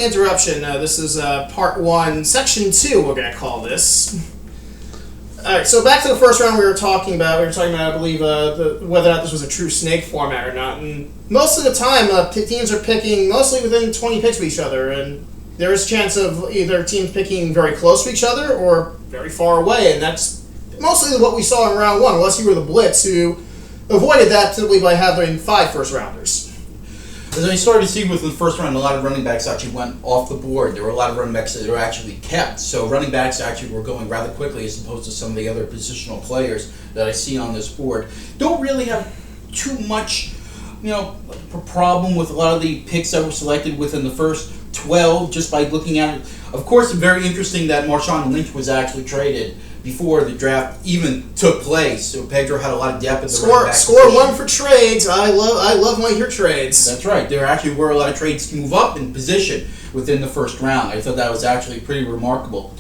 Interruption. This is part 1, section 2, we're going to call this. Alright, so back to the first round we were talking about, I believe, whether or not this was a true snake format or not. And most of the time, teams are picking mostly within 20 picks of each other, and there is a chance of either teams picking very close to each other or very far away, and that's mostly what we saw in round 1, unless you were the Blitz, who avoided that simply by having 5 first-rounders. As I started to see with the first round, a lot of running backs actually went off the board. There were a lot of running backs that were actually kept. So running backs actually were going rather quickly as opposed to some of the other positional players that I see on this board. Don't really have too much, problem with a lot of the picks that were selected within the first 12 just by looking at it. Of course, it's very interesting that Marshawn Lynch was actually traded before the draft even took place. So Pedro had a lot of depth at the running back Score position. 1 for trades. I love when I hear trades. That's right. There actually were a lot of trades to move up in position within the first round. I thought that was actually pretty remarkable.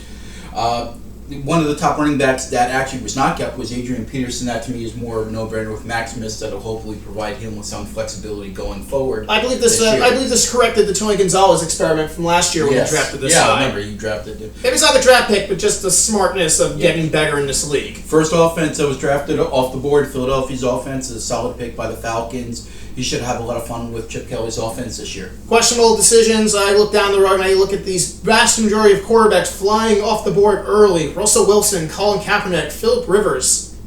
One of the top running backs that actually was not kept was Adrian Peterson. That to me is more of a no-brainer with Maximus that will hopefully provide him with some flexibility going forward. I believe this corrected the Tony Gonzalez experiment from last year when he drafted this guy. Yeah, I remember you drafted him. Maybe it's not the draft pick, but just the smartness of getting better in this league. First offense that was drafted off the board, Philadelphia's offense is a solid pick by the Falcons. He should have a lot of fun with Chip Kelly's offense this year. Questionable decisions. I look down the road and I look at these vast majority of quarterbacks flying off the board early. Russell Wilson, Colin Kaepernick, Phillip Rivers.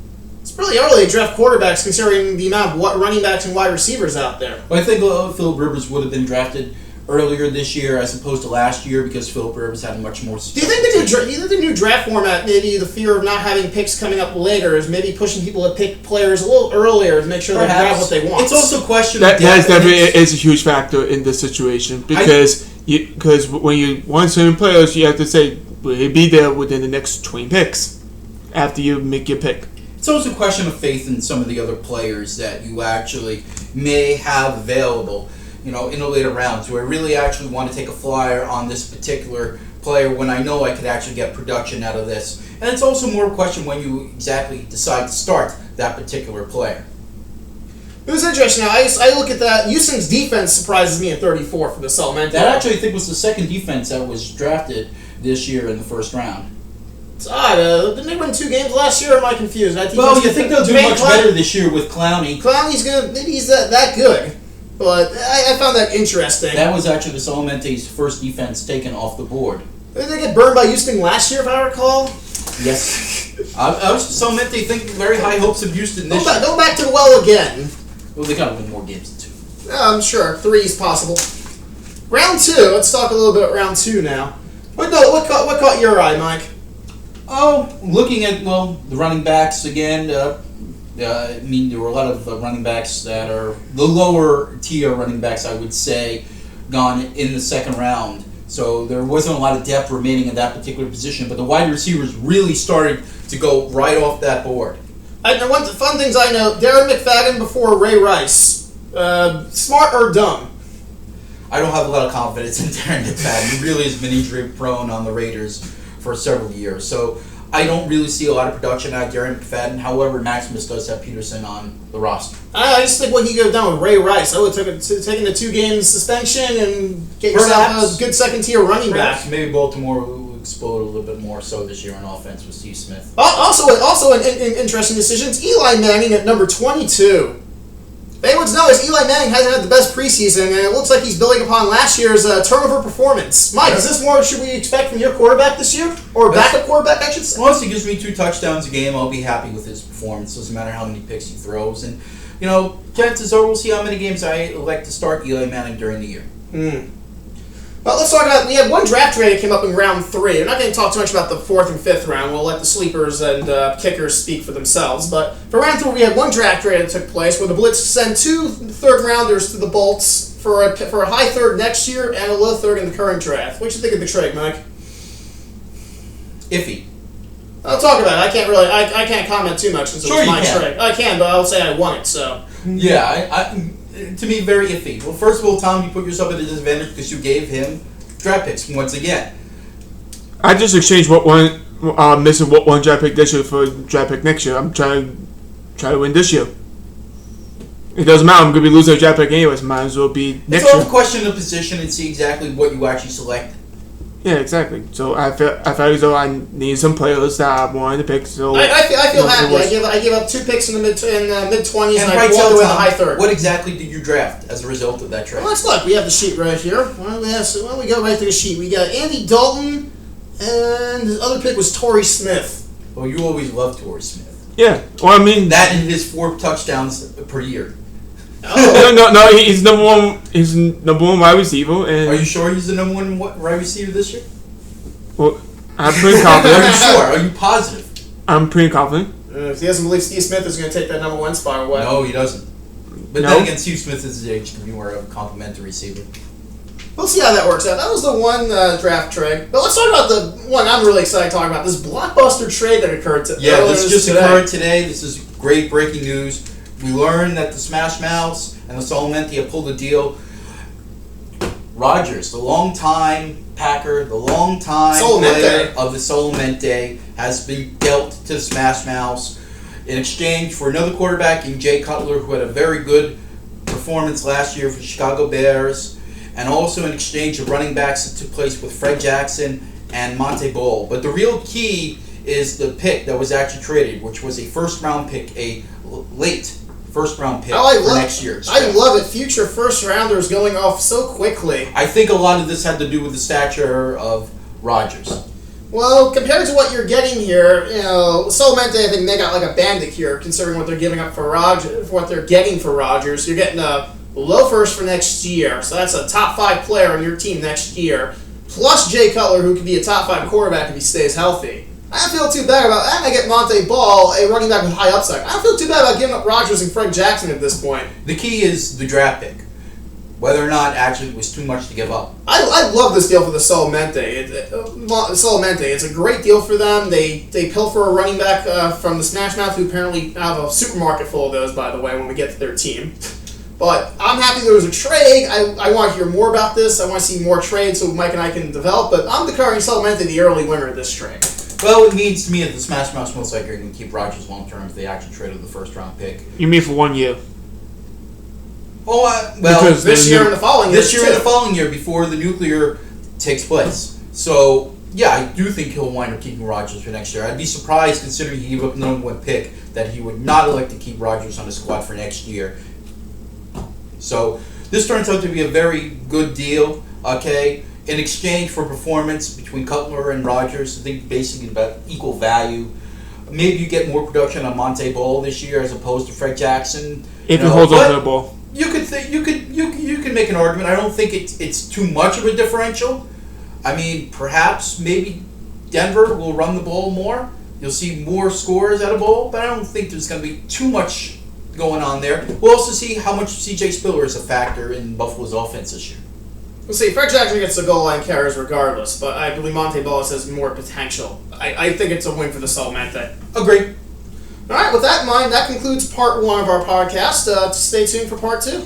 It's really early to draft quarterbacks considering the amount of running backs and wide receivers out there. Well, I think Phillip Rivers would have been drafted earlier this year as opposed to last year because Phillip Rivers had much more success. Do you think the new draft format, maybe the fear of not having picks coming up later, is maybe pushing people to pick players a little earlier to make sure they have what they want? It's also a question that definitely is a huge factor in this situation because when you want certain players, you have to say, will he be there within the next 20 picks after you make your pick? It's also a question of faith in some of the other players that you actually may have available. In the later rounds, do I really actually want to take a flyer on this particular player when I know I could actually get production out of this? And it's also more a question when you exactly decide to start that particular player. It was interesting. Now, I look at that. Houston's defense surprises me at 34 for the Salmento. That actually, I think, was the second defense that was drafted this year in the first round. It's odd. Didn't they win 2 games last year? Or am I confused? Well, you think they'll do much better this year with Clowney. Maybe he's that good. But I found that interesting. That was actually the Salamente's first defense taken off the board. Did they get burned by Houston last year, if I recall? Yes. Salamente think very high hopes of Houston this year. Go back to the well again. Well, they got to win more games than 2. I'm sure. 3 is possible. Round 2. Let's talk a little bit about round 2 now. What caught your eye, Mike? Oh, looking at, the running backs again. There were a lot of running backs that are the lower tier running backs, I would say, gone in the second round. So there wasn't a lot of depth remaining in that particular position, but the wide receivers really started to go right off that board. One of the fun things I know, Darren McFadden before Ray Rice. Smart or dumb? I don't have a lot of confidence in Darren McFadden. He really has been injury prone on the Raiders for several years. So I don't really see a lot of production out of Darren McFadden. However, Maximus does have Peterson on the roster. I just think what he could have done with Ray Rice, I would have taken the 2-game suspension and get yourself a good second-tier running back. Maybe Baltimore will explode a little bit more so this year on offense with Steve Smith. Also an interesting decision. It's Eli Manning at number 22. If anyone's noticed, Eli Manning hasn't had the best preseason, and it looks like he's building upon last year's turnover performance. Mike, is this more should we expect from your quarterback this year? Or backup quarterback, I should say? Once he gives me 2 touchdowns a game, I'll be happy with his performance. Doesn't matter how many picks he throws. And, chances are we'll see how many games I elect to start Eli Manning during the year. Well, let's talk about, we had one draft trade that came up in round 3. We're not going to talk too much about the 4th and 5th round. We'll let the sleepers and kickers speak for themselves. But for round 3, we had one draft trade that took place where the Blitz sent 2 third-rounders to the Bolts for a high third next year and a low third in the current draft. What do you think of the trade, Mike? Iffy. I'll talk about it. I can't comment too much since it was my trade. I can, but I'll say I won it, so. Yeah, to me, very iffy. Well, first of all, Tom, you put yourself at a disadvantage because you gave him draft picks once again. I just exchanged missing one draft pick this year for a draft pick next year. I'm trying to win this year. It doesn't matter. I'm going to be losing a draft pick anyways. Might as well be next It's all year. a question of position and see exactly what you actually select. Yeah, exactly. So I felt as though I need some players that I wanted to pick. So I feel happy. I give up 2 picks in the mid 20s, and I right, walked away in the Tom, high third. what exactly did you draft as a result of that trade? Well, let's look. We have the sheet right here. Why don't we go right to the sheet? We got Andy Dalton, and the other pick was Torrey Smith. Well, you always loved Torrey Smith. yeah. Well, I mean That and his 4 touchdowns per year. Oh, no. He's number one. He's number one wide receiver, and Are you sure he's the number 1 wide receiver this year? well, I'm pretty Are confident. you sure? Are you positive? I'm pretty confident. if he doesn't believe Steve Smith is going to take that number 1 spot away. No, he doesn't. But No? then again, Steve Smith is his age can be more of a complimentary receiver. We'll see how that works out. That was the one draft trade. But let's talk about the one I'm really excited to talk about. This blockbuster trade that occurred Yeah, earlier this just today. occurred today. This is great breaking news. We learned that the Smash Mouths and the Solomenti have pulled a deal. Rogers, the longtime Packer, the longtime player of the Solomenti, has been dealt to the Smash Mouths in exchange for another quarterback in Jay Cutler, who had a very good performance last year for the Chicago Bears, and also in exchange of running backs that took place with Fred Jackson and Monte Ball. But the real key is the pick that was actually traded, which was a first-round pick, a late first-round pick for next year. I love it. Future first-rounders going off so quickly. I think a lot of this had to do with the stature of Rodgers. Well, compared to what you're getting here, Solamente, I think they got like a bandit here, considering what they're giving up for Rodgers, what they're getting for Rodgers. You're getting a low first for next year, so that's a top 5 player on your team next year, plus Jay Cutler, who could be a top 5 quarterback if he stays healthy. I don't feel too bad about that. And I get Monte Ball, a running back with high upside. I don't feel too bad about giving up Rodgers and Fred Jackson at this point. The key is the draft pick. Whether or not actually it was too much to give up. I love this deal for the Solamente. Solamente, it's a great deal for them. They pilfer a running back from the Smash Mouth, who apparently have a supermarket full of those, by the way, when we get to their team. But I'm happy there was a trade. I want to hear more about this. I want to see more trades so Mike and I can develop. But I'm declaring Solamente the early winner of this trade. Well, it means to me that the Smash Mouth most likely are going to keep Rodgers long term if they actually traded the first round pick. You mean for 1 year? Oh, well, Because This year and the following year. this year and the following year before the nuclear takes place. So, yeah, I do think he'll wind up keeping Rodgers for next year. I'd be surprised, considering he gave up the number 1 pick, that he would not elect to keep Rodgers on the squad for next year. So, this turns out to be a very good deal, okay? In exchange for performance between Cutler and Rodgers, I think basically about equal value. Maybe you get more production on Monte Ball this year as opposed to Fred Jackson. If he holds on to the ball. You could you could make an argument. I don't think it's too much of a differential. I mean, perhaps maybe Denver will run the ball more. You'll see more scores out of ball, but I don't think there's going to be too much going on there. We'll also see how much C.J. Spiller is a factor in Buffalo's offense this year. We'll see. Fred Jackson gets the goal line carries regardless, but I believe Monte Ball has more potential. I think it's a win for the Solamente. Agreed. All right, with that in mind, that concludes part 1 of our podcast. Stay tuned for part 2.